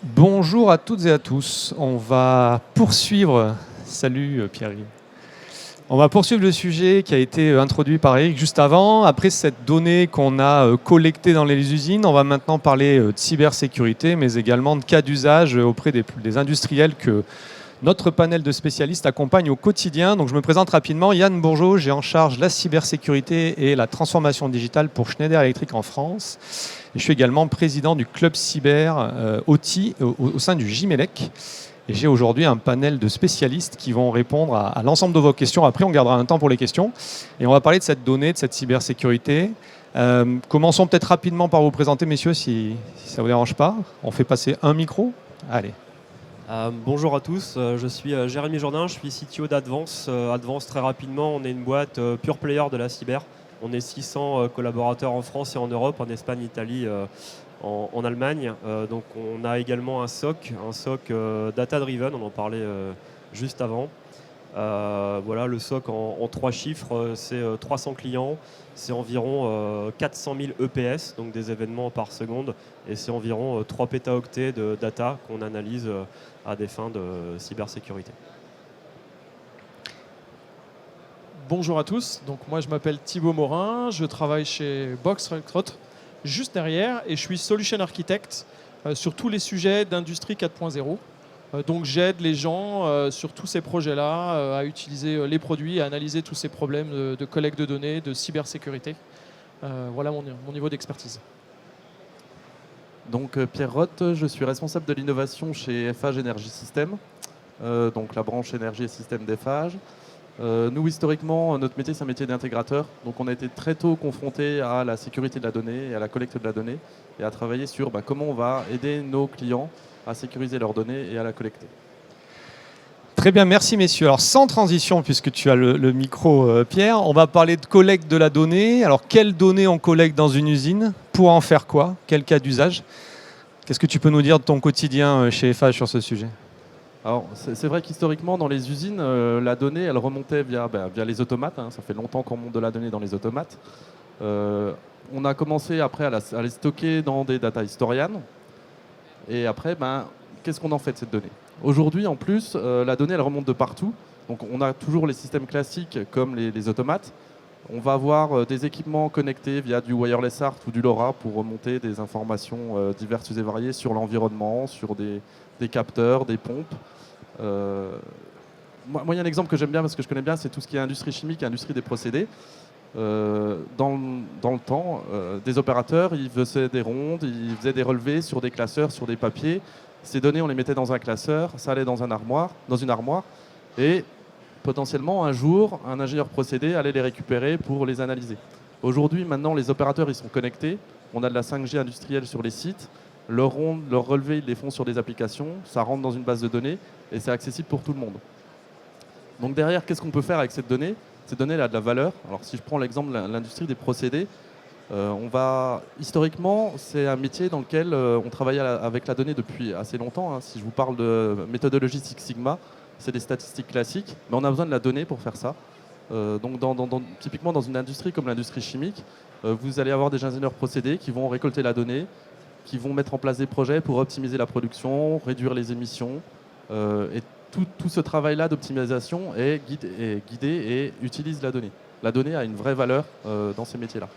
Bonjour à toutes et à tous. On va poursuivre. Salut Pierre-Yves. On va poursuivre le sujet qui a été introduit par Eric juste avant. Après cette donnée qu'on a collectée dans les usines, on va maintenant parler de cybersécurité, mais également de cas d'usage auprès des industriels que notre panel de spécialistes accompagne au quotidien. Donc je me présente rapidement. Yann Bourgeot, j'ai en charge la cybersécurité et la transformation digitale pour Schneider Electric en France. Et je suis également président du club cyber OTI au sein du Gimelec. Et j'ai aujourd'hui un panel de spécialistes qui vont répondre à l'ensemble de vos questions. Après, on gardera un temps pour les questions. Et on va parler de cette donnée, de cette cybersécurité. Commençons peut-être rapidement par vous présenter, messieurs, si ça ne vous dérange pas. On fait passer un micro. Allez. Bonjour à tous, je suis Jérémy Jourdain, je suis CTO d'Advance. Advance, très rapidement, on est une boîte pure player de la cyber. On est 600 collaborateurs en France et en Europe, en Espagne, Italie, en Allemagne. Donc on a également un SOC data driven, on en parlait juste avant. Voilà, le SOC en 3 chiffres, c'est 300 clients, c'est environ 400 000 EPS, donc des événements par seconde, et c'est environ 3 pétaoctets de data qu'on analyse à des fins de cybersécurité. Bonjour à tous, donc moi je m'appelle Thibaut Morin, je travaille chez Box Rexroth, juste derrière, et je suis Solution Architect sur tous les sujets d'industrie 4.0. Donc j'aide les gens sur tous ces projets-là à utiliser les produits, à analyser tous ces problèmes de collecte de données, de cybersécurité. Voilà mon niveau d'expertise. Donc Pierre Roth, je suis responsable de l'innovation chez Eiffage Energy System, donc la branche énergie et système d'Eiffage. Nous, historiquement, notre métier, c'est un métier d'intégrateur. Donc on a été très tôt confronté à la sécurité de la donnée et à la collecte de la donnée et à travailler sur comment on va aider nos clients à sécuriser leurs données et à la collecter. Très bien, merci messieurs. Alors sans transition, puisque tu as le micro Pierre, on va parler de collecte de la donnée. Alors quelles données on collecte dans une usine? Pour en faire quoi? Quel cas d'usage? Qu'est-ce que tu peux nous dire de ton quotidien chez Eiffage sur ce sujet? Alors c'est vrai qu'historiquement dans les usines, la donnée elle remontait via les automates. Ça fait longtemps qu'on monte de la donnée dans les automates. On a commencé après à les stocker dans des data historians. Et après, qu'est-ce qu'on en fait de cette donnée? Aujourd'hui, en plus, la donnée, elle remonte de partout. Donc, on a toujours les systèmes classiques comme les automates. On va avoir des équipements connectés via du wireless ART ou du LoRa pour remonter des informations diverses et variées sur l'environnement, sur des capteurs, des pompes. Moi, il y a un exemple que j'aime bien parce que je connais bien, c'est tout ce qui est industrie chimique et industrie des procédés. Dans le temps, des opérateurs, ils faisaient des rondes, ils faisaient des relevés sur des classeurs, sur des papiers. Ces données, on les mettait dans un classeur, ça allait dans une armoire, et potentiellement, un jour, un ingénieur procédé allait les récupérer pour les analyser. Aujourd'hui, maintenant, les opérateurs, ils sont connectés. On a de la 5G industrielle sur les sites. Leurs rondes, leurs relevés, ils les font sur des applications. Ça rentre dans une base de données et c'est accessible pour tout le monde. Donc derrière, qu'est-ce qu'on peut faire avec cette donnée? Cette donnée, elle a de la valeur. Alors si je prends l'exemple de l'industrie des procédés, historiquement, c'est un métier dans lequel on travaille avec la donnée depuis assez longtemps. Si je vous parle de méthodologie Six Sigma, c'est des statistiques classiques, mais on a besoin de la donnée pour faire ça. Donc typiquement dans une industrie comme l'industrie chimique, vous allez avoir des ingénieurs procédés qui vont récolter la donnée, qui vont mettre en place des projets pour optimiser la production, réduire les émissions. Et tout ce travail-là d'optimisation est guidé et utilise la donnée. La donnée a une vraie valeur dans ces métiers-là.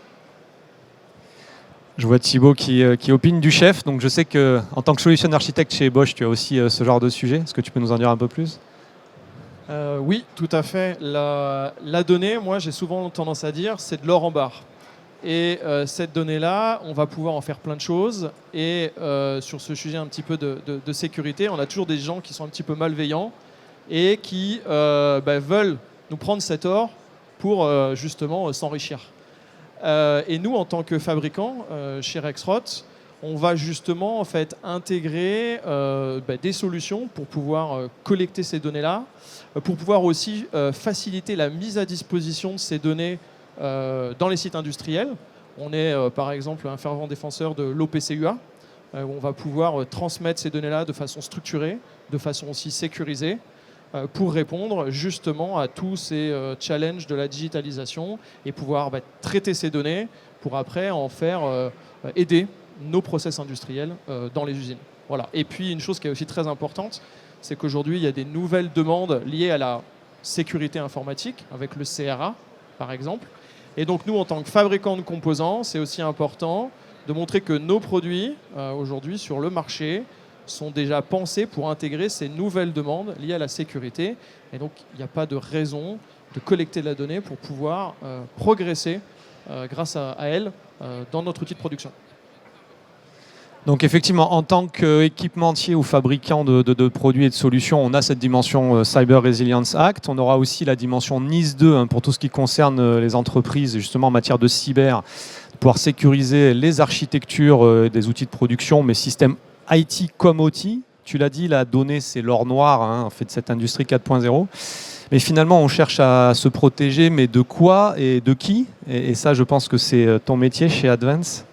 Je vois Thibaut qui opine du chef, donc je sais qu'en tant que solution architecte chez Bosch, tu as aussi ce genre de sujet. Est-ce que tu peux nous en dire un peu plus? Oui, tout à fait. La donnée, moi j'ai souvent tendance à dire, c'est de l'or en barre. Et cette donnée-là, on va pouvoir en faire plein de choses. Et sur ce sujet un petit peu de sécurité, on a toujours des gens qui sont un petit peu malveillants et qui veulent nous prendre cet or pour justement s'enrichir. Et nous, en tant que fabricants, chez Rexroth, on va justement en fait intégrer des solutions pour pouvoir collecter ces données-là, pour pouvoir aussi faciliter la mise à disposition de ces données dans les sites industriels. On est par exemple un fervent défenseur de l'OPCUA, où on va pouvoir transmettre ces données-là de façon structurée, de façon aussi sécurisée, pour répondre justement à tous ces challenges de la digitalisation et pouvoir traiter ces données pour après en faire aider nos process industriels dans les usines. Voilà. Et puis une chose qui est aussi très importante, c'est qu'aujourd'hui il y a des nouvelles demandes liées à la sécurité informatique, avec le CRA par exemple. Et donc nous, en tant que fabricants de composants, c'est aussi important de montrer que nos produits, aujourd'hui sur le marché, sont déjà pensés pour intégrer ces nouvelles demandes liées à la sécurité. Et donc il n'y a pas de raison de collecter de la donnée pour pouvoir progresser grâce à elle dans notre outil de production. Donc effectivement, en tant qu'équipementier ou fabricant de produits et de solutions, on a cette dimension Cyber Resilience Act. On aura aussi la dimension NIS 2 pour tout ce qui concerne les entreprises, justement en matière de cyber, de pouvoir sécuriser les architectures des outils de production, mais systèmes IT comme OT. Tu l'as dit, la donnée, c'est l'or noir en fait, de cette industrie 4.0. Mais finalement, on cherche à se protéger, mais de quoi et de qui ? Et ça, je pense que c'est ton métier chez Advance.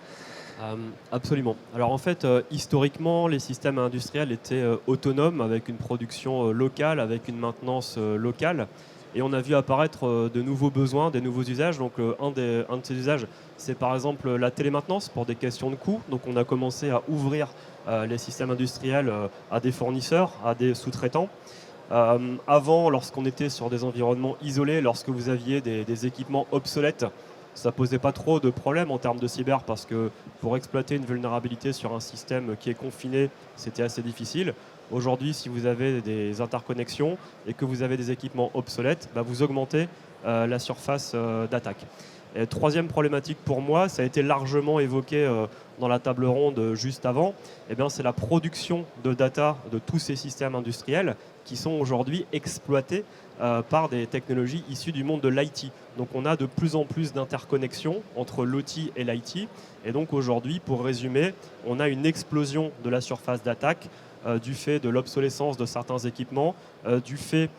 Absolument. Alors en fait, historiquement, les systèmes industriels étaient autonomes avec une production locale, avec une maintenance locale. Et on a vu apparaître de nouveaux besoins, des nouveaux usages. Donc un de ces usages, c'est par exemple la télémaintenance pour des questions de coûts. Donc on a commencé à ouvrir les systèmes industriels à des fournisseurs, à des sous-traitants. Avant, lorsqu'on était sur des environnements isolés, lorsque vous aviez des équipements obsolètes, ça posait pas trop de problèmes en termes de cyber parce que pour exploiter une vulnérabilité sur un système qui est confiné, c'était assez difficile. Aujourd'hui, si vous avez des interconnexions et que vous avez des équipements obsolètes, vous augmentez la surface d'attaque. Et troisième problématique pour moi, ça a été largement évoqué dans la table ronde juste avant, c'est la production de data de tous ces systèmes industriels qui sont aujourd'hui exploités par des technologies issues du monde de l'IT. Donc on a de plus en plus d'interconnexions entre l'OT et l'IT. Et donc aujourd'hui, pour résumer, on a une explosion de la surface d'attaque du fait de l'obsolescence de certains équipements, du fait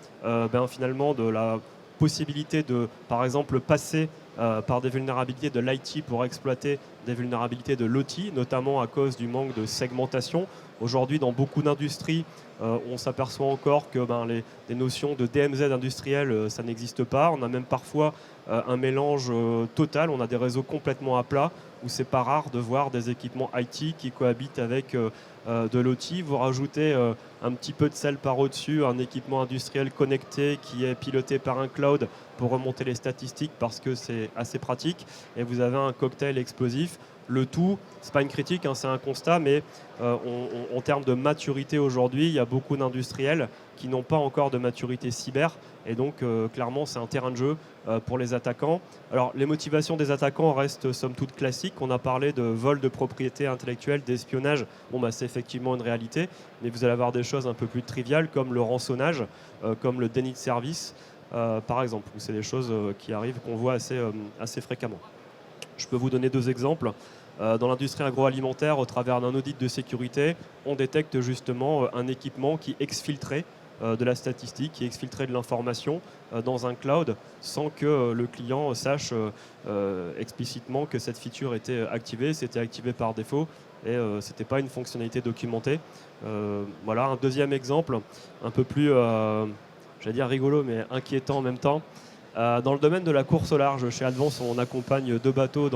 finalement de la possibilité de, par exemple, passer par des vulnérabilités de l'IT pour exploiter des vulnérabilités de l'OT, notamment à cause du manque de segmentation. Aujourd'hui, dans beaucoup d'industries, on s'aperçoit encore que les notions de DMZ industriel, ça n'existe pas. On a même parfois un mélange total. On a des réseaux complètement à plat où c'est pas rare de voir des équipements IT qui cohabitent avec de l'OT. Vous rajoutez un petit peu de sel par au-dessus, un équipement industriel connecté qui est piloté par un cloud pour remonter les statistiques parce que c'est assez pratique. Et vous avez un cocktail explosif. Le tout, c'est pas une critique, c'est un constat, mais en termes de maturité aujourd'hui, il y a beaucoup d'industriels qui n'ont pas encore de maturité cyber. Et donc, clairement, c'est un terrain de jeu pour les attaquants. Alors, les motivations des attaquants restent somme toute classiques. On a parlé de vol de propriété intellectuelle, d'espionnage. C'est effectivement une réalité. Mais vous allez avoir des choses un peu plus triviales comme le rançonnage, comme le déni de service, par exemple. C'est des choses qui arrivent, qu'on voit assez fréquemment. Je peux vous donner 2 exemples. Dans l'industrie agroalimentaire, au travers d'un audit de sécurité, on détecte justement un équipement qui exfiltrait de la statistique, qui exfiltrait de l'information dans un cloud sans que le client sache explicitement que cette feature était activée. C'était activé par défaut et ce n'était pas une fonctionnalité documentée. Voilà un deuxième exemple, un peu plus, j'allais dire rigolo, mais inquiétant en même temps. Dans le domaine de la course au large, chez Advance, on accompagne 2 bateaux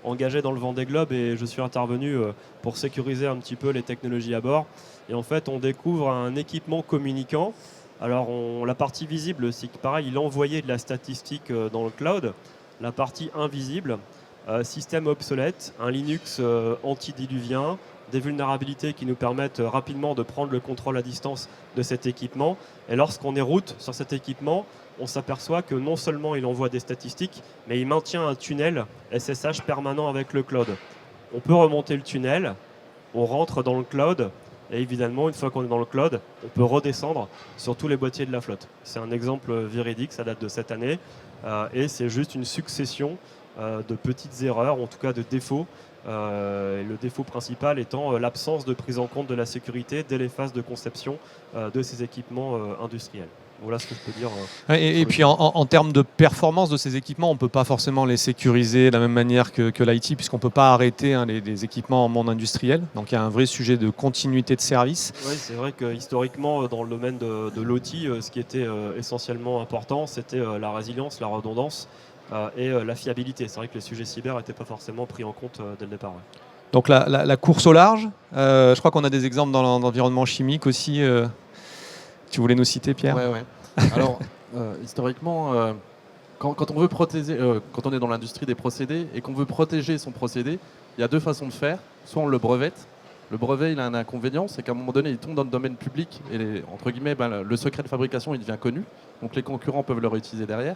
engagés dans le Vendée Globe et je suis intervenu pour sécuriser un petit peu les technologies à bord. Et en fait, on découvre un équipement communicant. Alors, la partie visible, c'est que pareil, il envoyait de la statistique dans le cloud. La partie invisible, système obsolète, un Linux antidiluvien, des vulnérabilités qui nous permettent rapidement de prendre le contrôle à distance de cet équipement. Et lorsqu'on est route sur cet équipement, on s'aperçoit que non seulement il envoie des statistiques, mais il maintient un tunnel SSH permanent avec le cloud. On peut remonter le tunnel, on rentre dans le cloud, et évidemment, une fois qu'on est dans le cloud, on peut redescendre sur tous les boîtiers de la flotte. C'est un exemple véridique, ça date de cette année, et c'est juste une succession de petites erreurs, en tout cas de défauts. Le défaut principal étant l'absence de prise en compte de la sécurité dès les phases de conception de ces équipements industriels. Voilà ce que je peux dire. Et puis en termes de performance de ces équipements, on ne peut pas forcément les sécuriser de la même manière que l'IT, puisqu'on ne peut pas arrêter les équipements en monde industriel. Donc il y a un vrai sujet de continuité de service. Oui, c'est vrai que historiquement, dans le domaine de l'OT, ce qui était essentiellement important, c'était la résilience, la redondance et la fiabilité. C'est vrai que les sujets cyber n'étaient pas forcément pris en compte dès le départ. Ouais. Donc la course au large, je crois qu'on a des exemples dans l'environnement chimique aussi. Tu voulais nous citer, Pierre? Ouais. Alors, historiquement, quand on veut protéger, quand on est dans l'industrie des procédés et qu'on veut protéger son procédé, il y a deux façons de faire. Soit on le brevette. Le brevet, il a un inconvénient, c'est qu'à un moment donné, il tombe dans le domaine public et entre guillemets, le secret de fabrication, il devient connu. Donc les concurrents peuvent le réutiliser derrière.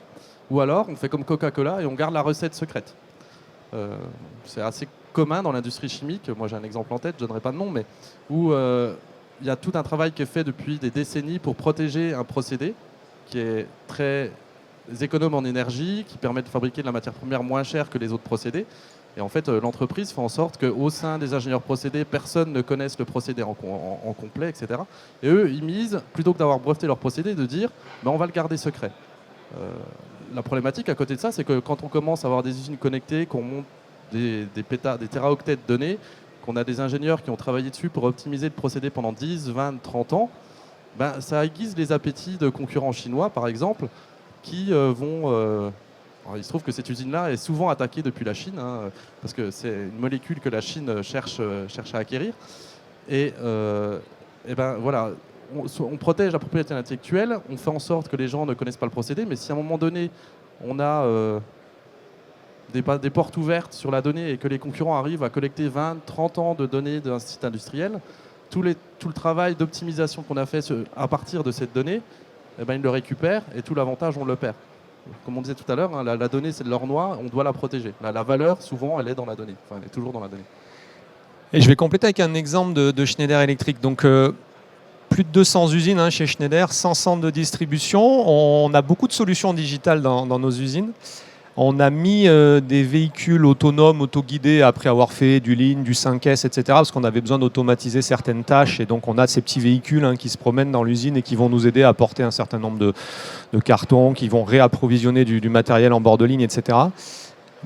Ou alors, on fait comme Coca-Cola et on garde la recette secrète. C'est assez commun dans l'industrie chimique. Moi, j'ai un exemple en tête, je ne donnerai pas de nom, mais où il y a tout un travail qui est fait depuis des décennies pour protéger un procédé qui est très économe en énergie, qui permet de fabriquer de la matière première moins chère que les autres procédés. Et en fait, l'entreprise fait en sorte qu'au sein des ingénieurs procédés, personne ne connaisse le procédé en complet, etc. Et eux, ils misent, plutôt que d'avoir breveté leur procédé, de dire on va le garder secret. La problématique à côté de ça, c'est que quand on commence à avoir des usines connectées, qu'on monte des téraoctets de données, qu'on a des ingénieurs qui ont travaillé dessus pour optimiser le procédé pendant 10, 20, 30 ans, ça aiguise les appétits de concurrents chinois, par exemple, qui vont... Alors, il se trouve que cette usine-là est souvent attaquée depuis la Chine, parce que c'est une molécule que la Chine cherche à acquérir. Et voilà, on protège la propriété intellectuelle, on fait en sorte que les gens ne connaissent pas le procédé, mais si à un moment donné, on a des portes ouvertes sur la donnée et que les concurrents arrivent à collecter 20, 30 ans de données d'un site industriel, tout le travail d'optimisation qu'on a fait à partir de cette donnée, ils le récupèrent et tout l'avantage, on le perd. Comme on disait tout à l'heure, la donnée, c'est de l'or noir, on doit la protéger. La valeur, souvent, elle est dans la donnée. Enfin, elle est toujours dans la donnée. Et je vais compléter avec un exemple de Schneider Electric. Donc, plus de 200 usines chez Schneider, 100 centres de distribution. On a beaucoup de solutions digitales dans nos usines. On a mis des véhicules autonomes, autoguidés, après avoir fait du Lean, du 5S, etc., parce qu'on avait besoin d'automatiser certaines tâches. Et donc, on a ces petits véhicules qui se promènent dans l'usine et qui vont nous aider à porter un certain nombre de cartons, qui vont réapprovisionner du matériel en bord de ligne, etc.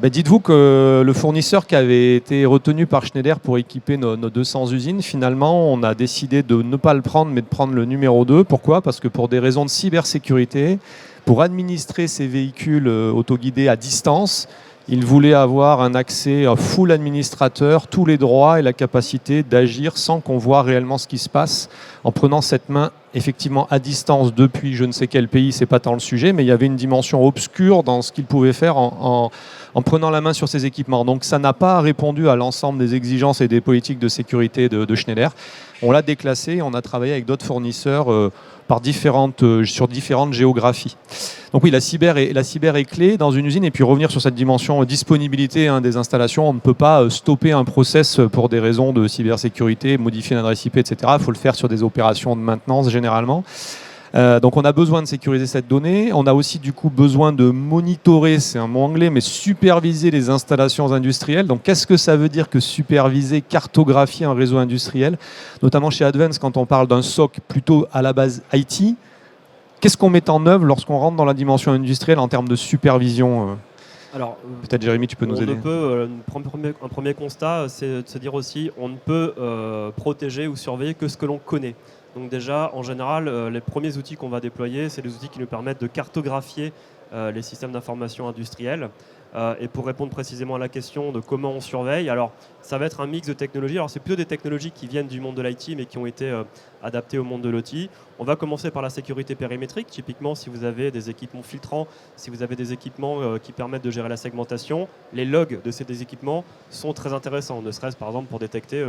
Dites-vous que le fournisseur qui avait été retenu par Schneider pour équiper nos 200 usines, finalement, on a décidé de ne pas le prendre, mais de prendre le numéro 2. Pourquoi ? Parce que pour des raisons de cybersécurité, pour administrer ces véhicules autoguidés à distance, il voulait avoir un accès full administrateur, tous les droits et la capacité d'agir sans qu'on voit réellement ce qui se passe, en prenant cette main effectivement à distance depuis je ne sais quel pays, c'est pas tant le sujet, mais il y avait une dimension obscure dans ce qu'il pouvait faire en prenant la main sur ces équipements. Donc ça n'a pas répondu à l'ensemble des exigences et des politiques de sécurité de Schneider. On l'a déclassé et on a travaillé avec d'autres fournisseurs sur différentes géographies. Donc oui, la cyber est clé dans une usine. Et puis revenir sur cette dimension disponibilité des installations. On ne peut pas stopper un process pour des raisons de cybersécurité, modifier l'adresse IP, etc. Il faut le faire sur des opérations de maintenance généralement. Donc on a besoin de sécuriser cette donnée. On a aussi du coup besoin de monitorer, c'est un mot anglais, mais superviser les installations industrielles. Donc qu'est-ce que ça veut dire que superviser, cartographier un réseau industriel? Notamment chez Advance, quand on parle d'un SOC plutôt à la base IT, qu'est-ce qu'on met en œuvre lorsqu'on rentre dans la dimension industrielle en termes de supervision? Alors, peut-être Jérémy, tu peux nous aider. Un premier constat, c'est de se dire aussi on ne peut protéger ou surveiller que ce que l'on connaît. Donc déjà, en général, les premiers outils qu'on va déployer, c'est les outils qui nous permettent de cartographier les systèmes d'information industriels. Et pour répondre précisément à la question de comment on surveille, alors ça va être un mix de technologies. Alors c'est plutôt des technologies qui viennent du monde de l'IT mais qui ont été adaptées au monde de l'OT. On va commencer par la sécurité périmétrique. Typiquement, si vous avez des équipements filtrants, si vous avez des équipements qui permettent de gérer la segmentation, les logs de ces équipements sont très intéressants. Ne serait-ce par exemple pour détecter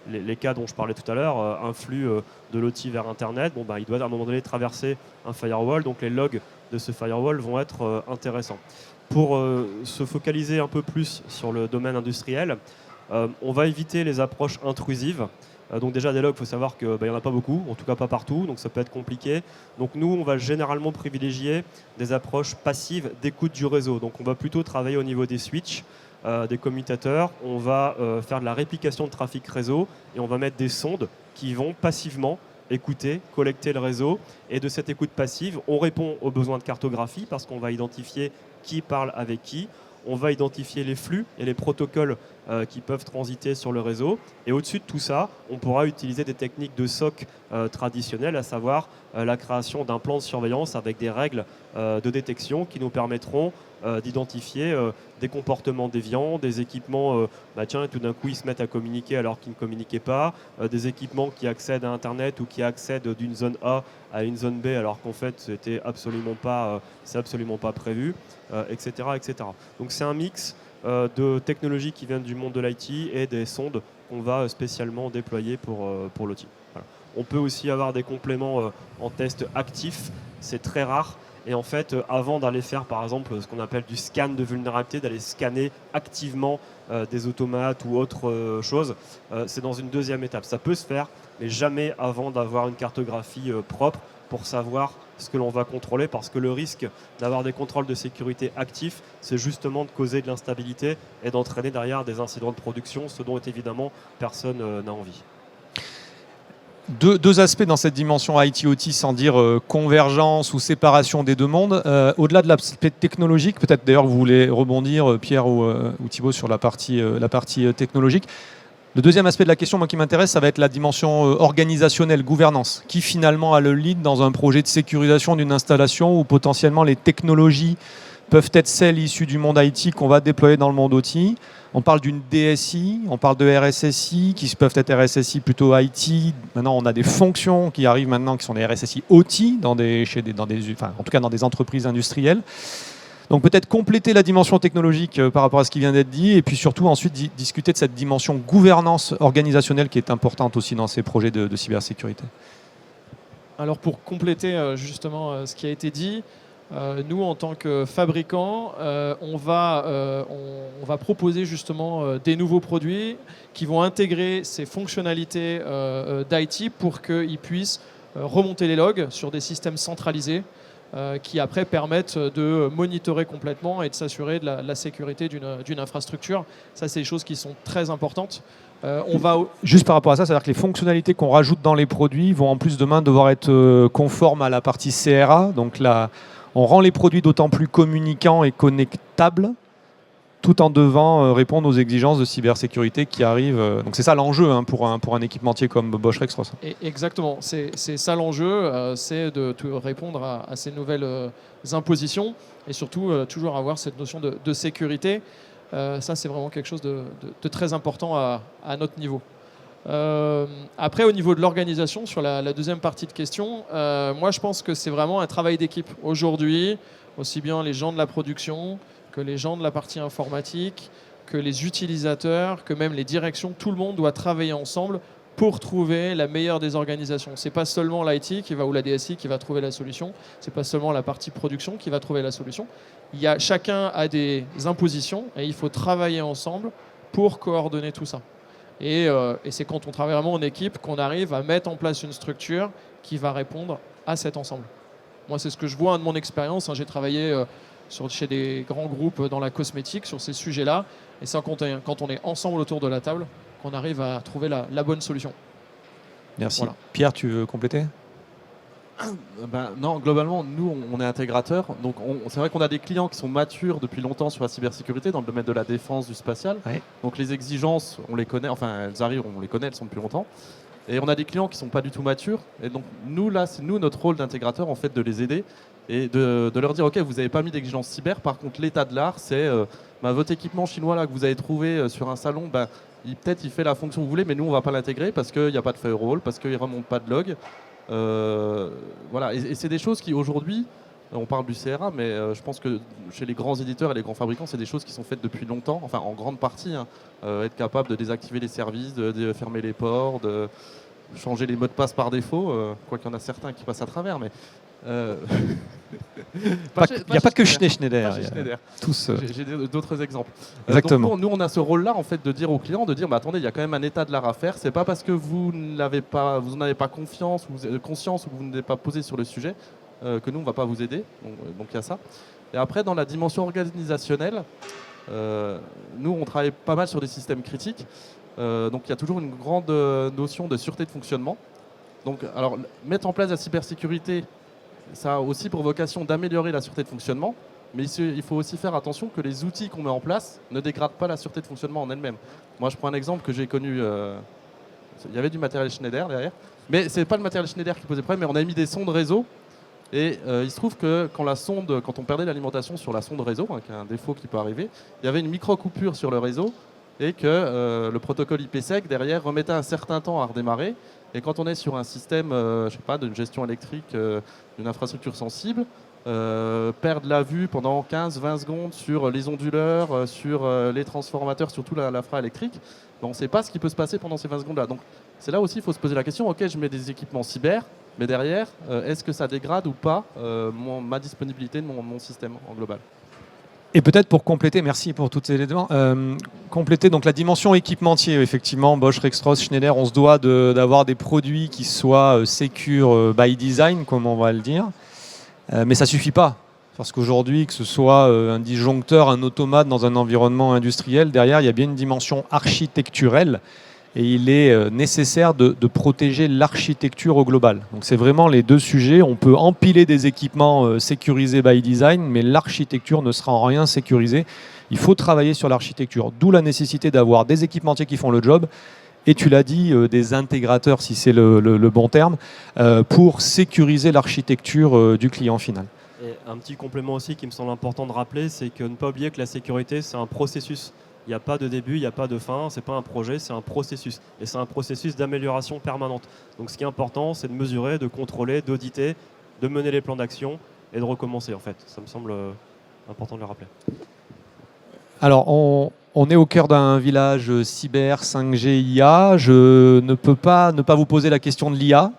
les cas dont je parlais tout à l'heure, un flux de l'OT vers Internet. Il doit à un moment donné traverser un firewall, donc les logs de ce firewall vont être intéressants. Pour se focaliser un peu plus sur le domaine industriel, on va éviter les approches intrusives. Donc déjà des logs, il faut savoir qu'il n'y en a pas beaucoup, en tout cas pas partout, donc ça peut être compliqué. Donc nous, on va généralement privilégier des approches passives d'écoute du réseau. Donc on va plutôt travailler au niveau des switches, des commutateurs, on va faire de la réplication de trafic réseau et on va mettre des sondes qui vont passivement écouter, collecter le réseau. Et de cette écoute passive, on répond aux besoins de cartographie parce qu'on va identifier qui parle avec qui. On va identifier les flux et les protocoles qui peuvent transiter sur le réseau. Et au-dessus de tout ça, on pourra utiliser des techniques de SOC traditionnelles, à savoir la création d'un plan de surveillance avec des règles de détection qui nous permettront d'identifier des comportements déviants, des équipements, tiens, tout d'un coup ils se mettent à communiquer alors qu'ils ne communiquaient pas, des équipements qui accèdent à Internet ou qui accèdent d'une zone A à une zone B alors qu'en fait c'est absolument pas prévu, etc., etc. Donc c'est un mix de technologies qui viennent du monde de l'IT et des sondes qu'on va spécialement déployer pour l'OT. Voilà. On peut aussi avoir des compléments en test actif, c'est très rare. Et en fait, avant d'aller faire par exemple ce qu'on appelle du scan de vulnérabilité, d'aller scanner activement des automates ou autre chose, c'est dans une deuxième étape. Ça peut se faire, mais jamais avant d'avoir une cartographie propre pour savoir ce que l'on va contrôler, parce que le risque d'avoir des contrôles de sécurité actifs, c'est justement de causer de l'instabilité et d'entraîner derrière des incidents de production, ce dont évidemment personne n'a envie. Deux aspects dans cette dimension IT-OT, sans dire convergence ou séparation des deux mondes. Au-delà de l'aspect technologique, peut-être d'ailleurs vous voulez rebondir, Pierre ou Thibaut, sur la partie technologique. Le deuxième aspect de la question, moi, qui m'intéresse, ça va être la dimension organisationnelle, gouvernance. Qui finalement a le lead dans un projet de sécurisation d'une installation où potentiellement les technologies peuvent être celles issues du monde IT qu'on va déployer dans le monde OT. On parle d'une DSI, on parle de RSSI, qui peuvent être RSSI plutôt IT. Maintenant, on a des fonctions qui arrivent maintenant, qui sont des RSSI OT, en tout cas dans des entreprises industrielles. Donc peut-être compléter la dimension technologique par rapport à ce qui vient d'être dit, et puis surtout ensuite discuter de cette dimension gouvernance organisationnelle qui est importante aussi dans ces projets de cybersécurité. Alors pour compléter justement ce qui a été dit, nous, en tant que fabricants, on va proposer justement des nouveaux produits qui vont intégrer ces fonctionnalités d'IT pour qu'ils puissent remonter les logs sur des systèmes centralisés qui après permettent de monitorer complètement et de s'assurer de la sécurité d'une infrastructure. Ça, c'est des choses qui sont très importantes. Juste par rapport à ça, c'est-à-dire que les fonctionnalités qu'on rajoute dans les produits vont en plus demain devoir être conformes à la partie CRA. Donc là, on rend les produits d'autant plus communicants et connectables, tout en devant répondre aux exigences de cybersécurité qui arrivent. Donc c'est ça l'enjeu pour un équipementier comme Bosch Rexroth. Exactement, c'est ça l'enjeu, c'est de répondre à ces nouvelles impositions et surtout toujours avoir cette notion de sécurité. Ça, c'est vraiment quelque chose de très important à notre niveau. Après, au niveau de l'organisation, sur la deuxième partie de question, moi je pense que c'est vraiment un travail d'équipe. Aujourd'hui, aussi bien les gens de la production que les gens de la partie informatique, que les utilisateurs, que même les directions, tout le monde doit travailler ensemble pour trouver la meilleure des organisations. Ce n'est pas seulement l'IT ou la DSI qui va trouver la solution, ce n'est pas seulement la partie production qui va trouver la solution. Chacun a des impositions et il faut travailler ensemble pour coordonner tout ça. Et c'est quand on travaille vraiment en équipe qu'on arrive à mettre en place une structure qui va répondre à cet ensemble. Moi, c'est ce que je vois de mon expérience. J'ai travaillé chez des grands groupes dans la cosmétique sur ces sujets-là. Et c'est quand on est ensemble autour de la table qu'on arrive à trouver la bonne solution. Merci. Voilà. Pierre, tu veux compléter ? Non, globalement, nous, on est intégrateur. Donc, c'est vrai qu'on a des clients qui sont matures depuis longtemps sur la cybersécurité dans le domaine de la défense, du spatial. Ouais. Donc, les exigences, on les connaît. Enfin, elles arrivent, on les connaît, elles sont depuis longtemps. Et on a des clients qui ne sont pas du tout matures. Et donc, nous, là, c'est notre rôle d'intégrateur, en fait, de les aider et de leur dire, OK, vous n'avez pas mis d'exigence cyber. Par contre, l'état de l'art, c'est votre équipement chinois là, que vous avez trouvé sur un salon, peut-être il fait la fonction que vous voulez, mais nous, on ne va pas l'intégrer parce qu'il n'y a pas de firewall, parce qu'il ne remonte pas de log. Voilà. Et c'est des choses qui, aujourd'hui, on parle du CRA, mais je pense que chez les grands éditeurs et les grands fabricants, c'est des choses qui sont faites depuis longtemps, enfin en grande partie. Être capable de désactiver les services, de fermer les ports, de changer les mots de passe par défaut, quoi qu'il y en a certains qui passent à travers, mais... Il n'y a pas que Schneider. Tous. J'ai d'autres exemples. Exactement. Donc, nous, on a ce rôle-là, en fait, de dire aux clients, attendez, il y a quand même un état de l'art à faire. C'est pas parce que vous n'en avez pas conscience ou que vous n'êtes pas posé sur le sujet que nous, on ne va pas vous aider. Donc, il y a ça. Et après, dans la dimension organisationnelle, nous, on travaille pas mal sur des systèmes critiques. Donc, il y a toujours une grande notion de sûreté de fonctionnement. Donc, alors, mettre en place la cybersécurité, ça a aussi pour vocation d'améliorer la sûreté de fonctionnement. mais il faut aussi faire attention que les outils qu'on met en place ne dégradent pas la sûreté de fonctionnement en elle-même. Moi, je prends un exemple que j'ai connu. Il y avait du matériel Schneider derrière, mais c'est pas le matériel Schneider qui posait problème, mais on a mis des sondes réseau. Et il se trouve que quand on perdait l'alimentation sur la sonde réseau, qui est un défaut qui peut arriver, il y avait une micro-coupure sur le réseau et que le protocole IPsec derrière remettait un certain temps à redémarrer. Et quand on est sur un système de gestion électrique d'une infrastructure sensible, perdre la vue pendant 15-20 secondes sur les onduleurs, sur les transformateurs, sur toute l'infra électrique, on ne sait pas ce qui peut se passer pendant ces 20 secondes-là. Donc c'est là aussi qu'il faut se poser la question, ok, je mets des équipements cyber, mais derrière, est-ce que ça dégrade ou pas ma disponibilité de mon système en global? Et peut-être pour compléter, merci pour tous ces éléments, compléter donc la dimension équipementier, effectivement, Bosch, Rexroth, Schneider, on se doit d'avoir des produits qui soient secure by design, comme on va le dire, mais ça ne suffit pas, parce qu'aujourd'hui, que ce soit un disjoncteur, un automate dans un environnement industriel, derrière, il y a bien une dimension architecturelle, et il est nécessaire de protéger l'architecture au global. Donc c'est vraiment les deux sujets. On peut empiler des équipements sécurisés by design, mais l'architecture ne sera en rien sécurisée. Il faut travailler sur l'architecture, d'où la nécessité d'avoir des équipementiers qui font le job, et tu l'as dit, des intégrateurs, si c'est le bon terme, pour sécuriser l'architecture du client final. Et un petit complément aussi qui me semble important de rappeler, c'est que ne pas oublier que la sécurité, c'est un processus. Il n'y a pas de début, il n'y a pas de fin, ce n'est pas un projet, c'est un processus. Et c'est un processus d'amélioration permanente. Donc ce qui est important, c'est de mesurer, de contrôler, d'auditer, de mener les plans d'action et de recommencer en fait. Ça me semble important de le rappeler. Alors on est au cœur d'un village cyber 5G IA. Je ne peux pas ne pas vous poser la question de l'IA.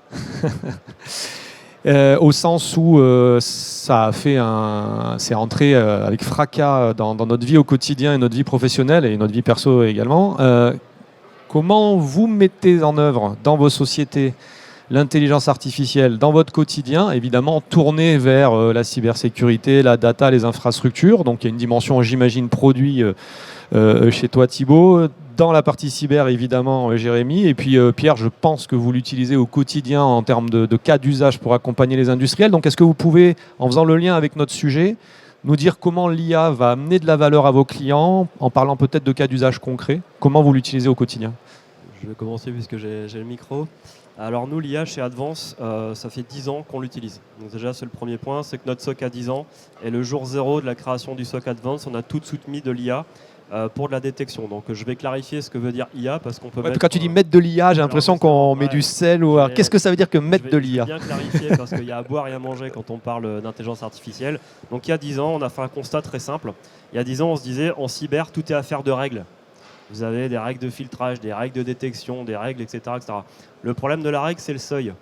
Au sens où ça a fait c'est entré avec fracas dans notre vie au quotidien et notre vie professionnelle et notre vie perso également. Comment vous mettez en œuvre dans vos sociétés l'intelligence artificielle dans votre quotidien, évidemment tourné vers la cybersécurité, la data, les infrastructures. Donc il y a une dimension, j'imagine, produit chez toi Thibaut. Dans la partie cyber, évidemment, Jérémy. Et puis, Pierre, je pense que vous l'utilisez au quotidien en termes de cas d'usage pour accompagner les industriels. Donc, est-ce que vous pouvez, en faisant le lien avec notre sujet, nous dire comment l'IA va amener de la valeur à vos clients, en parlant peut-être de cas d'usage concrets? Comment vous l'utilisez au quotidien? Je vais commencer puisque j'ai le micro. Alors nous, l'IA chez Advance, ça fait 10 ans qu'on l'utilise. Donc déjà, c'est le premier point, c'est que notre SOC a 10 ans. Et le jour 0 de la création du SOC Advance, on a tout de suite mis de l'IA. Pour de la détection. Donc je vais clarifier ce que veut dire IA parce qu'on peut quand tu dis mettre de l'IA, j'ai l'impression qu'on met du sel ou qu'est-ce que ça veut dire que mettre de l'IA? Je vais bien clarifier parce qu'il y a à boire et à manger quand on parle d'intelligence artificielle. Donc il y a 10 ans, on a fait un constat très simple. Il y a 10 ans, on se disait en cyber, tout est affaire de règles. Vous avez des règles de filtrage, des règles de détection, des règles, etc. etc. Le problème de la règle, c'est le seuil.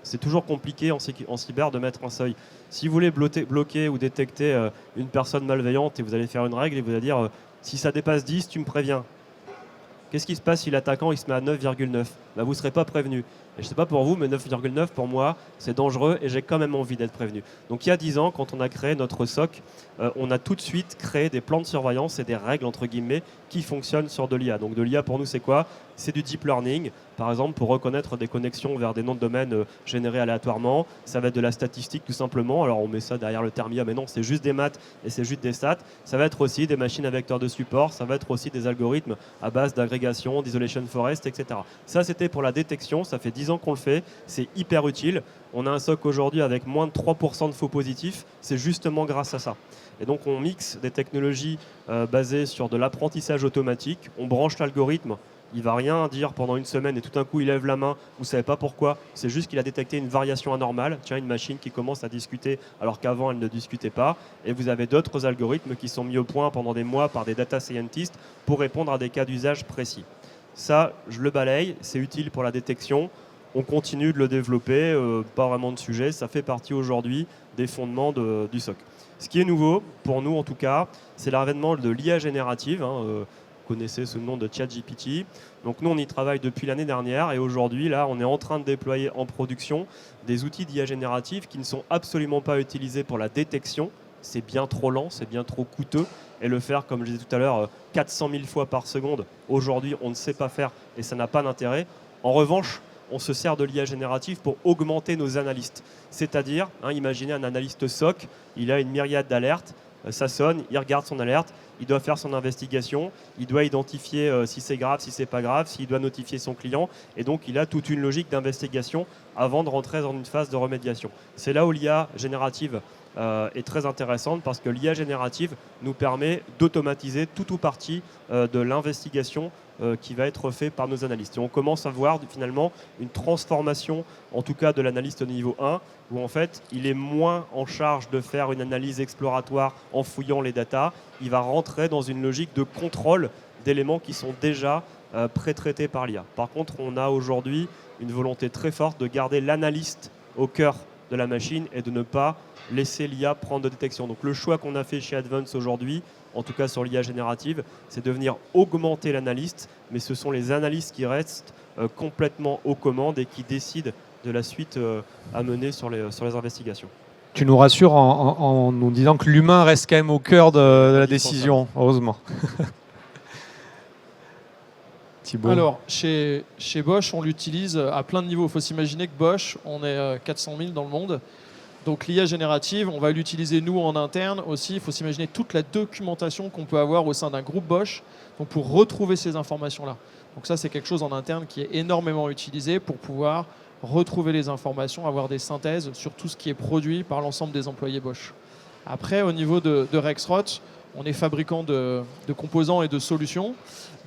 C'est toujours compliqué en cyber de mettre un seuil. Si vous voulez bloquer ou détecter une personne malveillante et vous allez faire une règle et vous allez dire si ça dépasse 10, tu me préviens. Qu'est-ce qui se passe si l'attaquant il se met à 9,9 ? Vous ne serez pas prévenu. Et je ne sais pas pour vous, mais 9,9 pour moi, c'est dangereux et j'ai quand même envie d'être prévenu. Donc il y a 10 ans, quand on a créé notre SOC, on a tout de suite créé des plans de surveillance et des règles, entre guillemets, qui fonctionnent sur de l'IA. Donc de l'IA, pour nous, c'est quoi ? C'est du deep learning, par exemple, pour reconnaître des connexions vers des noms de domaine générés aléatoirement. Ça va être de la statistique, tout simplement. Alors on met ça derrière le terme IA, mais non, c'est juste des maths et c'est juste des stats. Ça va être aussi des machines à vecteurs de support. Ça va être aussi des algorithmes à base d'agrégation, d'isolation forest, etc. Ça, c'était pour la détection. Ça fait 10 ans qu'on le fait. C'est hyper utile. On a un SOC aujourd'hui avec moins de 3% de faux positifs. C'est justement grâce à ça. Et donc, on mixe des technologies basées sur de l'apprentissage automatique. On branche l'algorithme. Il ne va rien dire pendant une semaine et tout d'un coup, il lève la main. Vous ne savez pas pourquoi. C'est juste qu'il a détecté une variation anormale. Tiens, une machine qui commence à discuter alors qu'avant, elle ne discutait pas. Et vous avez d'autres algorithmes qui sont mis au point pendant des mois par des data scientists pour répondre à des cas d'usage précis. Ça, je le balaye. C'est utile pour la détection. On continue de le développer. Pas vraiment de sujet. Ça fait partie aujourd'hui des fondements du SOC. Ce qui est nouveau, pour nous en tout cas, c'est l'avènement de l'IA générative. Vous connaissez ce nom de ChatGPT. Donc nous, on y travaille depuis l'année dernière et aujourd'hui, là, on est en train de déployer en production des outils d'IA générative qui ne sont absolument pas utilisés pour la détection. C'est bien trop lent, c'est bien trop coûteux. Et le faire, comme je disais tout à l'heure, 400 000 fois par seconde, aujourd'hui, on ne sait pas faire et ça n'a pas d'intérêt. En revanche, on se sert de l'IA générative pour augmenter nos analystes. C'est-à-dire, imaginez un analyste SOC, il a une myriade d'alertes. ça sonne, il regarde son alerte, il doit faire son investigation, il doit identifier si c'est grave, si c'est pas grave, s'il doit notifier son client, et donc il a toute une logique d'investigation avant de rentrer dans une phase de remédiation. C'est là où l'IA générative est très intéressante, parce que l'IA générative nous permet d'automatiser tout ou partie de l'investigation qui va être fait par nos analystes. Et on commence à voir finalement une transformation, en tout cas de l'analyste niveau 1, où en fait il est moins en charge de faire une analyse exploratoire en fouillant les datas, il va rentrer dans une logique de contrôle d'éléments qui sont déjà pré-traités par l'IA. Par contre, on a aujourd'hui une volonté très forte de garder l'analyste au cœur de la machine et de ne pas laisser l'IA prendre de détection. Donc le choix qu'on a fait chez Advance aujourd'hui, en tout cas sur l'IA générative, c'est de venir augmenter l'analyste, mais ce sont les analystes qui restent complètement aux commandes et qui décident de la suite à mener sur les investigations. Tu nous rassures en nous disant que l'humain reste quand même au cœur de la décision, heureusement. Thibaut. Alors, chez Bosch, on l'utilise à plein de niveaux. Il faut s'imaginer que Bosch, on est 400 000 dans le monde. Donc l'IA générative, on va l'utiliser nous en interne aussi. Il faut s'imaginer toute la documentation qu'on peut avoir au sein d'un groupe Bosch donc pour retrouver ces informations-là. Donc ça, c'est quelque chose en interne qui est énormément utilisé pour pouvoir retrouver les informations, avoir des synthèses sur tout ce qui est produit par l'ensemble des employés Bosch. Après, au niveau de Rexroth, on est fabricant de composants et de solutions.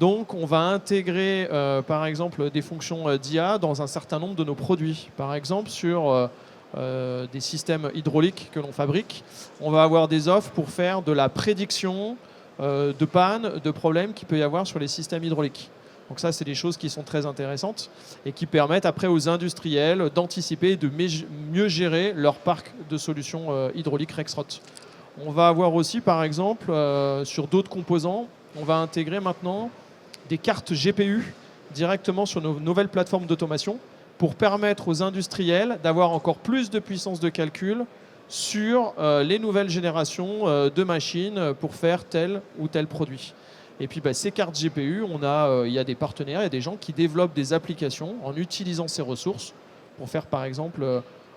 Donc, on va intégrer, par exemple, des fonctions d'IA dans un certain nombre de nos produits. Par exemple, sur des systèmes hydrauliques que l'on fabrique, on va avoir des offres pour faire de la prédiction de panne, de problèmes qu'il peut y avoir sur les systèmes hydrauliques. Donc ça, c'est des choses qui sont très intéressantes et qui permettent après aux industriels d'anticiper et de mieux gérer leur parc de solutions hydrauliques Rexroth. On va avoir aussi, par exemple, sur d'autres composants, on va intégrer maintenant des cartes GPU directement sur nos nouvelles plateformes d'automation pour permettre aux industriels d'avoir encore plus de puissance de calcul sur les nouvelles générations de machines pour faire tel ou tel produit. Et puis ces cartes GPU, il y a des partenaires, il y a des gens qui développent des applications en utilisant ces ressources pour faire par exemple,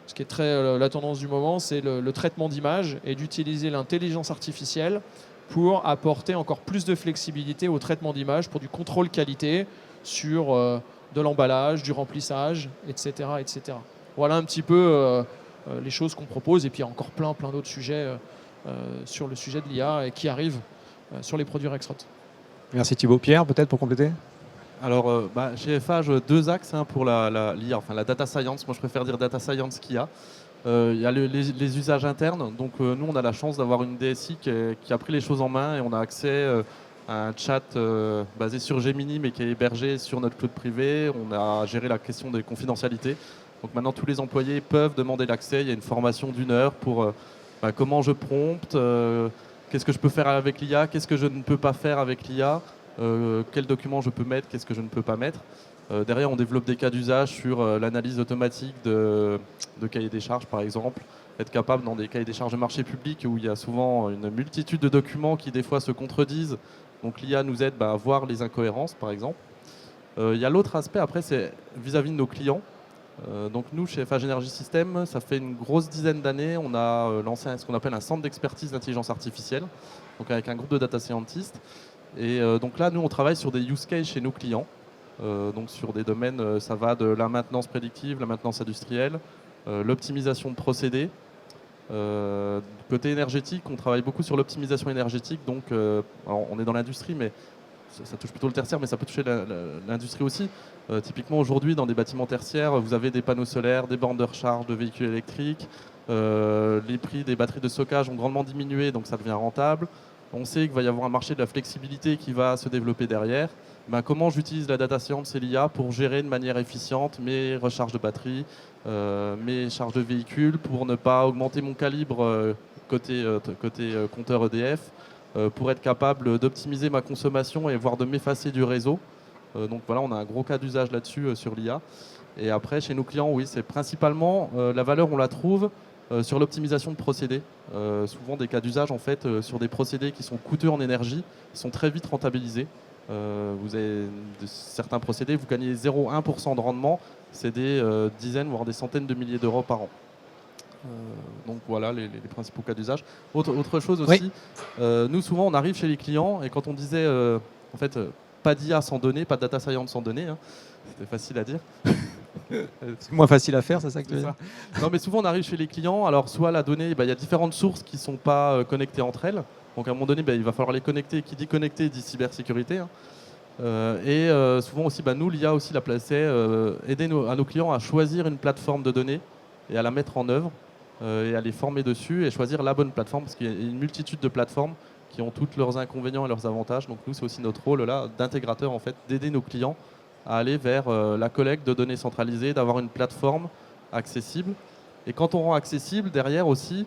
ce qui est très la tendance du moment, c'est le traitement d'images et d'utiliser l'intelligence artificielle pour apporter encore plus de flexibilité au traitement d'images pour du contrôle qualité sur de l'emballage, du remplissage, etc., etc. Voilà un petit peu les choses qu'on propose et puis il y a encore plein d'autres sujets sur le sujet de l'IA et qui arrivent sur les produits Rexroth. Merci Thibaut. Pierre, peut-être pour compléter ? Alors, chez FH, deux axes pour l'IA, enfin la data science. Moi, je préfère dire data science qu'IA. Il y a les usages internes. Donc, nous, on a la chance d'avoir une DSI qui a pris les choses en main et on a accès à un chat basé sur Gemini, mais qui est hébergé sur notre cloud privé. On a géré la question des confidentialités. Donc, maintenant, tous les employés peuvent demander l'accès. Il y a une formation d'1 heure pour comment je prompte, qu'est-ce que je peux faire avec l'IA, qu'est-ce que je ne peux pas faire avec l'IA. Quels documents je peux mettre, qu'est-ce que je ne peux pas mettre. Derrière, on développe des cas d'usage sur l'analyse automatique de cahiers des charges, par exemple. Être capable, dans des cahiers des charges de marché public, où il y a souvent une multitude de documents qui, des fois, se contredisent. Donc, l'IA nous aide à voir les incohérences, par exemple. Il y a l'autre aspect, après, c'est vis-à-vis de nos clients. Donc, nous, chez FH Energy System, ça fait une grosse dizaine d'années, on a lancé ce qu'on appelle un centre d'expertise d'intelligence artificielle, donc avec un groupe de data scientists. Et donc là, nous, on travaille sur des use cases chez nos clients. Donc sur des domaines, ça va de la maintenance prédictive, la maintenance industrielle, l'optimisation de procédés. Côté énergétique, on travaille beaucoup sur l'optimisation énergétique. Donc, alors, on est dans l'industrie, mais ça touche plutôt le tertiaire, mais ça peut toucher l'industrie aussi. Typiquement, aujourd'hui, dans des bâtiments tertiaires, vous avez des panneaux solaires, des bornes de recharge de véhicules électriques. Les prix des batteries de stockage ont grandement diminué, donc ça devient rentable. On sait qu'il va y avoir un marché de la flexibilité qui va se développer derrière. Comment j'utilise la data science et l'IA pour gérer de manière efficiente mes recharges de batterie, mes charges de véhicules, pour ne pas augmenter mon calibre côté compteur EDF, pour être capable d'optimiser ma consommation et voire de m'effacer du réseau. Donc voilà, on a un gros cas d'usage là-dessus sur l'IA. Et après, chez nos clients, oui, c'est principalement la valeur, on la trouve sur l'optimisation de procédés. Souvent des cas d'usage en fait sur des procédés qui sont coûteux en énergie, qui sont très vite rentabilisés. Vous avez certains procédés, vous gagnez 0,1% de rendement, c'est des dizaines voire des centaines de milliers d'euros par an. Donc voilà les principaux cas d'usage. Autre chose aussi, nous souvent on arrive chez les clients et quand on disait en fait pas d'IA sans données, pas de data science sans données, hein, c'était facile à dire. C'est moins facile à faire, c'est ça que tu veux dire ? Non mais souvent on arrive chez les clients, alors soit la donnée, il y a différentes sources qui ne sont pas connectées entre elles, donc à un moment donné il va falloir les connecter, qui dit connecter dit cybersécurité. Hein. Souvent aussi, nous, l'IA aussi, la place, c'est aider à nos clients à choisir une plateforme de données et à la mettre en œuvre et à les former dessus et choisir la bonne plateforme parce qu'il y a une multitude de plateformes qui ont tous leurs inconvénients et leurs avantages. Donc nous, c'est aussi notre rôle là d'intégrateur en fait, d'aider nos clients à aller vers la collecte de données centralisées, d'avoir une plateforme accessible. Et quand on rend accessible, derrière aussi,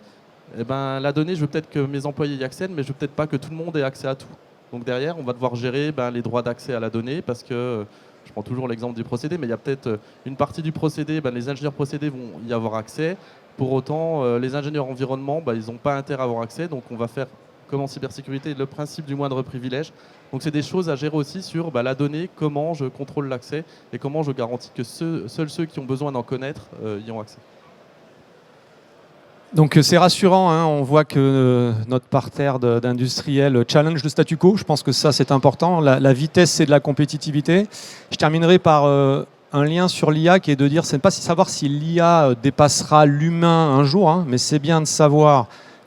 la donnée, je veux peut-être que mes employés y accèdent, mais je veux peut-être pas que tout le monde ait accès à tout. Donc derrière, on va devoir gérer les droits d'accès à la donnée parce que, je prends toujours l'exemple du procédé, mais il y a peut-être une partie du procédé, les ingénieurs procédés vont y avoir accès. Pour autant, les ingénieurs environnement, ils n'ont pas intérêt à avoir accès. Donc on va faire, comme en cybersécurité, le principe du moindre privilège. Donc c'est des choses à gérer aussi sur la donnée, comment je contrôle l'accès et comment je garantis que seuls ceux qui ont besoin d'en connaître y ont accès. Donc c'est rassurant, hein, on voit que notre parterre d'industriels challenge le statu quo. Je pense que ça c'est important. La vitesse c'est de la compétitivité. Je terminerai par un lien sur l'IA qui est de dire, c'est pas savoir si l'IA dépassera l'humain un jour, hein, mais c'est bien de savoir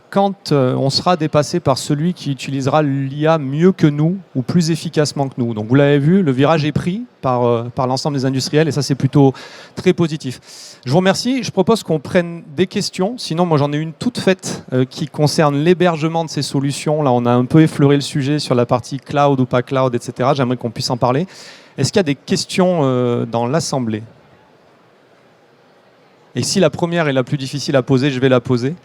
quand on sera dépassé par celui qui utilisera l'IA mieux que nous ou plus efficacement que nous. Donc vous l'avez vu, le virage est pris par l'ensemble des industriels et ça c'est plutôt très positif. Je vous remercie, je propose qu'on prenne des questions, sinon moi j'en ai une toute faite qui concerne l'hébergement de ces solutions. Là on a un peu effleuré le sujet sur la partie cloud ou pas cloud, etc. J'aimerais qu'on puisse en parler. Est-ce qu'il y a des questions dans l'assemblée ? Et si la première est la plus difficile à poser, je vais la poser.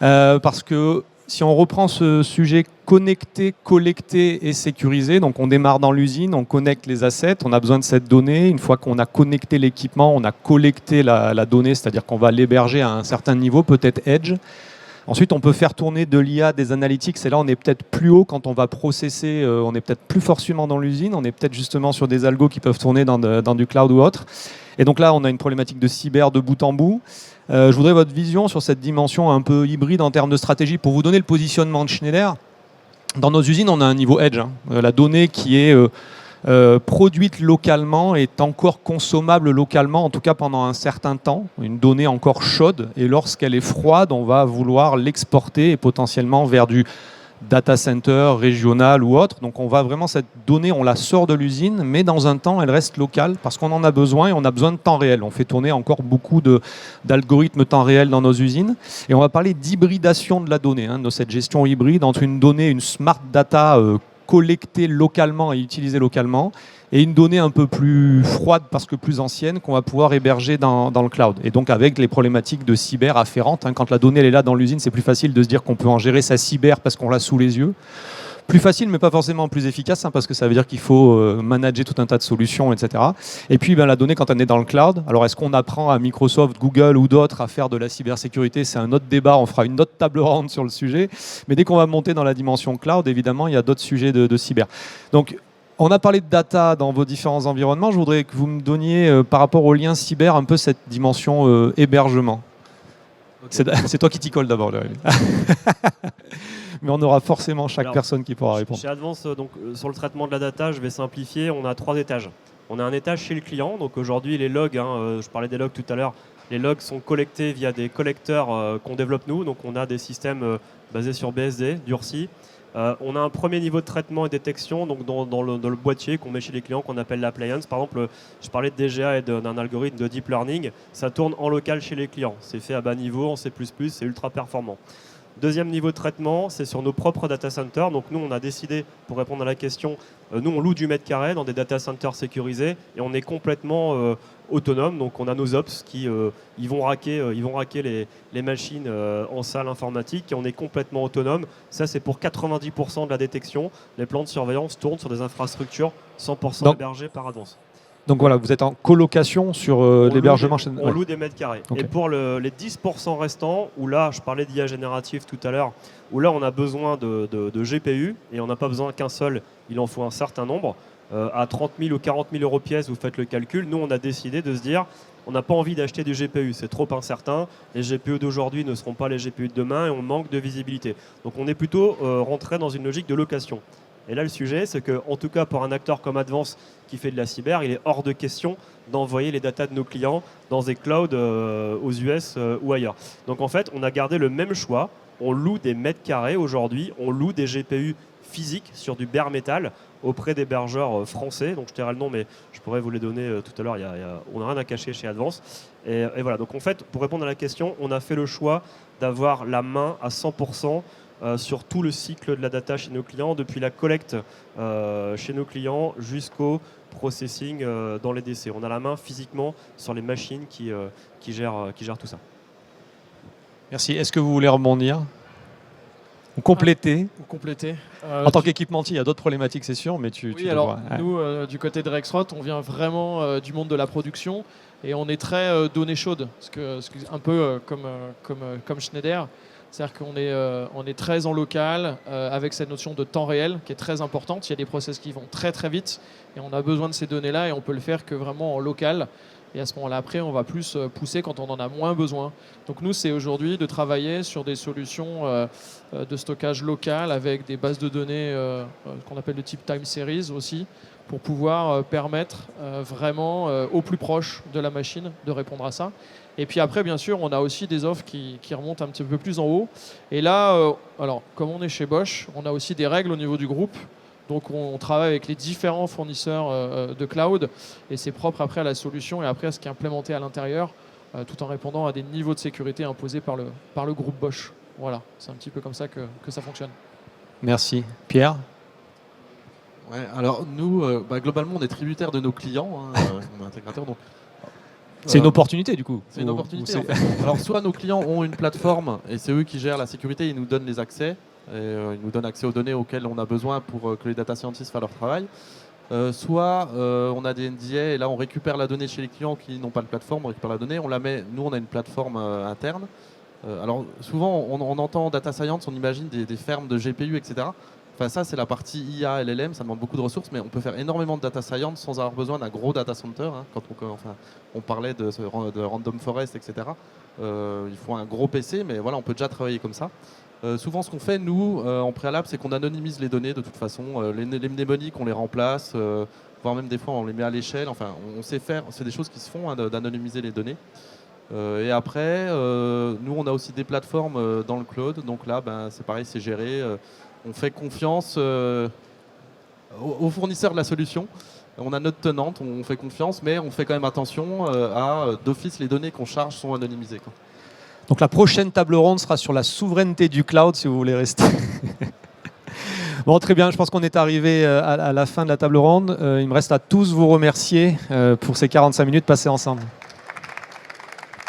Parce que si on reprend ce sujet connecté, collecté et sécurisé, donc on démarre dans l'usine, on connecte les assets, on a besoin de cette donnée. Une fois qu'on a connecté l'équipement, on a collecté la donnée, c'est-à-dire qu'on va l'héberger à un certain niveau, peut-être edge. Ensuite, on peut faire tourner de l'IA, des analytics, et là, on est peut-être plus haut quand on va processer, on est peut-être plus forcément dans l'usine, on est peut-être justement sur des algos qui peuvent tourner dans du cloud ou autre. Et donc là, on a une problématique de cyber de bout en bout. Je voudrais votre vision sur cette dimension un peu hybride en termes de stratégie. Pour vous donner le positionnement de Schneider, dans nos usines, on a un niveau edge. Hein. La donnée qui est produite localement est encore consommable localement, en tout cas pendant un certain temps. Une donnée encore chaude. Et lorsqu'elle est froide, on va vouloir l'exporter et potentiellement vers du data center, régional ou autre. Donc on va vraiment, cette donnée, on la sort de l'usine, mais dans un temps, elle reste locale parce qu'on en a besoin et on a besoin de temps réel. On fait tourner encore beaucoup d'algorithmes temps réel dans nos usines. Et on va parler d'hybridation de la donnée, hein, de cette gestion hybride entre une donnée, une smart data collectée localement et utilisée localement, et une donnée un peu plus froide parce que plus ancienne qu'on va pouvoir héberger dans le cloud. Et donc avec les problématiques de cyber afférentes, hein, quand la donnée elle est là dans l'usine, c'est plus facile de se dire qu'on peut en gérer sa cyber parce qu'on l'a sous les yeux. Plus facile, mais pas forcément plus efficace, hein, parce que ça veut dire qu'il faut manager tout un tas de solutions, etc. Et puis la donnée, quand elle est dans le cloud, alors est-ce qu'on apprend à Microsoft, Google ou d'autres à faire de la cybersécurité ? C'est un autre débat, on fera une autre table ronde sur le sujet. Mais dès qu'on va monter dans la dimension cloud, évidemment, il y a d'autres sujets de cyber. Donc, on a parlé de data dans vos différents environnements. Je voudrais que vous me donniez, par rapport au lien cyber, un peu cette dimension hébergement. Okay. C'est toi qui t'y colle d'abord, Jérémy. Mais on aura forcément chaque personne qui pourra répondre. Chez Advance, donc, sur le traitement de la data, je vais simplifier. On a 3 étages. On a un étage chez le client. Donc aujourd'hui, les logs, je parlais des logs tout à l'heure, les logs sont collectés via des collecteurs qu'on développe nous. Donc on a des systèmes basés sur BSD, durcis. On a un premier niveau de traitement et détection donc dans le boîtier qu'on met chez les clients qu'on appelle l'appliance. Par exemple, je parlais de DGA et d'un algorithme de deep learning. Ça tourne en local chez les clients. C'est fait à bas niveau, en C++, c'est ultra performant. Deuxième niveau de traitement, c'est sur nos propres data centers. Donc nous, on a décidé, pour répondre à la question, nous on loue du mètre carré dans des data centers sécurisés et on est complètement autonome. Donc on a nos ops qui ils vont raquer les machines en salle informatique et on est complètement autonome. Ça c'est pour 90% de la détection. Les plans de surveillance tournent sur des infrastructures 100% hébergées par Advance. Donc voilà, vous êtes en colocation sur l'hébergement chez... On loue des mètres carrés. Okay. Et pour les 10% restants, où là, je parlais d'IA générative tout à l'heure, où là on a besoin de GPU et on n'a pas besoin qu'un seul, il en faut un certain nombre. à 30 000 ou 40 000 euros pièce, vous faites le calcul. Nous, on a décidé de se dire, on n'a pas envie d'acheter du GPU, c'est trop incertain. Les GPU d'aujourd'hui ne seront pas les GPU de demain et on manque de visibilité. Donc on est plutôt rentré dans une logique de location. Et là, le sujet, c'est qu'en tout cas, pour un acteur comme Advance qui fait de la cyber, il est hors de question d'envoyer les datas de nos clients dans des clouds aux US ou ailleurs. Donc en fait, on a gardé le même choix. On loue des mètres carrés aujourd'hui, on loue des GPU physiques sur du bare metal auprès d'hébergeurs français. Donc je tairai le nom, mais je pourrais vous les donner tout à l'heure. On n'a rien à cacher chez Advance. Et voilà. Donc en fait, pour répondre à la question, on a fait le choix d'avoir la main à 100% sur tout le cycle de la data chez nos clients, depuis la collecte chez nos clients jusqu'au processing dans les DC. On a la main physiquement sur les machines qui gèrent tout ça. Merci. Est-ce que vous voulez rebondir ou compléter? Ou compléter. En tant qu'équipementier, il y a d'autres problématiques, c'est sûr, mais tu Oui, alors nous, du côté de Rexroth, on vient vraiment du monde de la production et on est très données chaudes, un peu comme Schneider. C'est-à-dire qu'on est très en local avec cette notion de temps réel qui est très importante. Il y a des process qui vont très très vite et on a besoin de ces données-là et on peut le faire que vraiment en local. Et à ce moment-là, après, on va plus pousser quand on en a moins besoin. Donc nous, c'est aujourd'hui de travailler sur des solutions de stockage local avec des bases de données qu'on appelle de type time series aussi, pour pouvoir permettre vraiment au plus proche de la machine de répondre à ça. Et puis après, bien sûr, on a aussi des offres qui remontent un petit peu plus en haut. Et là, alors, comme on est chez Bosch, on a aussi des règles au niveau du groupe. Donc on travaille avec les différents fournisseurs de cloud et c'est propre après à la solution et après à ce qui est implémenté à l'intérieur tout en répondant à des niveaux de sécurité imposés par le groupe Bosch. Voilà, c'est un petit peu comme ça que ça fonctionne. Merci. Pierre? Ouais, alors nous, globalement, on est tributaire de nos clients, on est intégrateur, donc C'est une opportunité du coup. c'est une opportunité. En fait. Alors soit nos clients ont une plateforme et c'est eux qui gèrent la sécurité, ils nous donnent les accès. Et, ils nous donnent accès aux données auxquelles on a besoin pour que les data scientists fassent leur travail. Soit on a des NDA et là on récupère la donnée chez les clients qui n'ont pas de plateforme, on récupère la donnée, on la met, nous on a une plateforme interne. Alors souvent on entend data science, on imagine des fermes de GPU, etc. Enfin ça c'est la partie IA, LLM, ça demande beaucoup de ressources, mais on peut faire énormément de data science sans avoir besoin d'un gros data center. Quand on parlait de random forest, etc. Il faut un gros PC, mais voilà on peut déjà travailler comme ça. Souvent, ce qu'on fait, nous, en préalable, c'est qu'on anonymise les données de toute façon. Les mnémoniques, on les remplace, voire même des fois, on les met à l'échelle. Enfin, on sait faire, c'est des choses qui se font, d'anonymiser les données. Et après, nous, on a aussi des plateformes dans le cloud. Donc là, c'est pareil, c'est géré. On fait confiance aux fournisseurs de la solution. On a notre tenante, on fait confiance, mais on fait quand même attention d'office, les données qu'on charge sont anonymisées, quoi. Donc la prochaine table ronde sera sur la souveraineté du cloud, si vous voulez rester. Bon, très bien, je pense qu'on est arrivé à la fin de la table ronde. Il me reste à tous vous remercier pour ces 45 minutes passées ensemble.